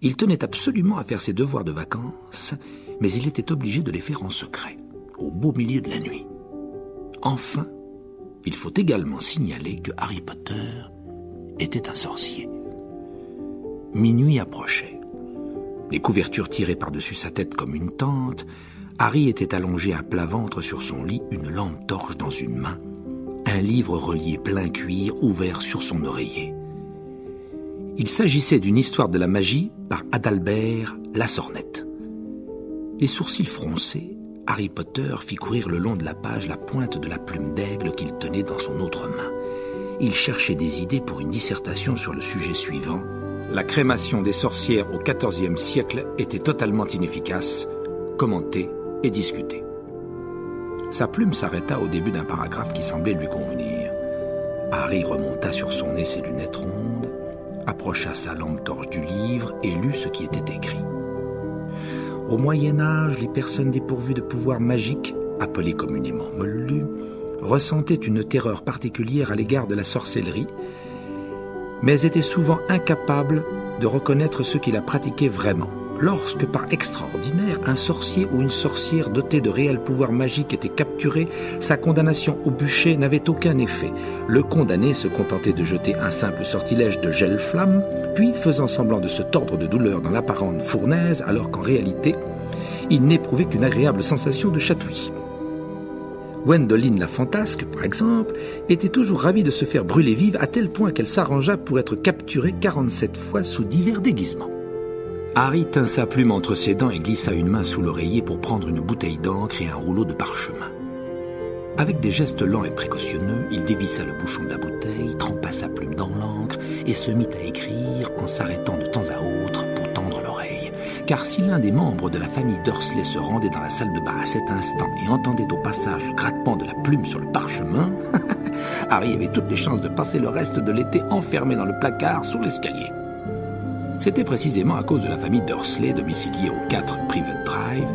Il tenait absolument à faire ses devoirs de vacances, mais il était obligé de les faire en secret, au beau milieu de la nuit. Enfin, il faut également signaler que Harry Potter était un sorcier. Minuit approchait. Les couvertures tirées par-dessus sa tête comme une tente, Harry était allongé à plat ventre sur son lit, une lampe torche dans une main, un livre relié plein cuir ouvert sur son oreiller. Il s'agissait d'une histoire de la magie par Adalbert Lassornette. Les sourcils froncés, Harry Potter fit courir le long de la page la pointe de la plume d'aigle qu'il tenait dans son autre main. Il cherchait des idées pour une dissertation sur le sujet suivant. La crémation des sorcières au XIVe siècle était totalement inefficace, commentée et discutée. Sa plume s'arrêta au début d'un paragraphe qui semblait lui convenir. Harry remonta sur son nez ses lunettes rondes, approcha sa lampe torche du livre et lut ce qui était écrit. Au Moyen-Âge, les personnes dépourvues de pouvoirs magiques, appelées communément moldus, ressentaient une terreur particulière à l'égard de la sorcellerie, mais étaient souvent incapables de reconnaître ceux qui la pratiquaient vraiment. Lorsque, par extraordinaire, un sorcier ou une sorcière doté de réels pouvoirs magiques était capturé, sa condamnation au bûcher n'avait aucun effet. Le condamné se contentait de jeter un simple sortilège de gel-flamme, puis, faisant semblant de se tordre de douleur dans l'apparente fournaise, alors qu'en réalité, il n'éprouvait qu'une agréable sensation de chatouillis. Gwendoline la fantasque, par exemple, était toujours ravie de se faire brûler vive à tel point qu'elle s'arrangea pour être capturée 47 fois sous divers déguisements. Harry tint sa plume entre ses dents et glissa une main sous l'oreiller pour prendre une bouteille d'encre et un rouleau de parchemin. Avec des gestes lents et précautionneux, il dévissa le bouchon de la bouteille, trempa sa plume dans l'encre et se mit à écrire en s'arrêtant de temps à autre pour tendre l'oreille. Car si l'un des membres de la famille Dursley se rendait dans la salle de bain à cet instant et entendait au passage le grattement de la plume sur le parchemin, Harry avait toutes les chances de passer le reste de l'été enfermé dans le placard sous l'escalier. C'était précisément à cause de la famille Dursley, domiciliée au 4 Privet Drive,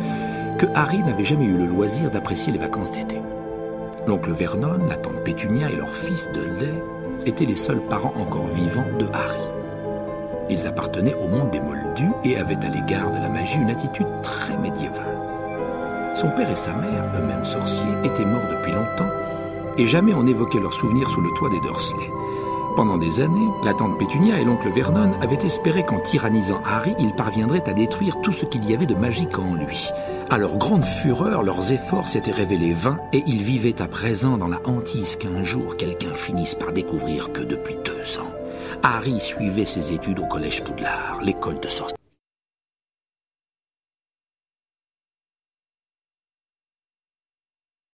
que Harry n'avait jamais eu le loisir d'apprécier les vacances d'été. L'oncle Vernon, la tante Pétunia et leur fils de lait étaient les seuls parents encore vivants de Harry. Ils appartenaient au monde des moldus et avaient à l'égard de la magie une attitude très médiévale. Son père et sa mère, eux-mêmes sorciers, étaient morts depuis longtemps et jamais on n'évoquait leurs souvenirs sous le toit des Dursley. Pendant des années, la tante Pétunia et l'oncle Vernon avaient espéré qu'en tyrannisant Harry, ils parviendraient à détruire tout ce qu'il y avait de magique en lui. À leur grande fureur, leurs efforts s'étaient révélés vains et ils vivaient à présent dans la hantise qu'un jour quelqu'un finisse par découvrir que depuis 2 ans, Harry suivait ses études au collège Poudlard, l'école de sorcellerie.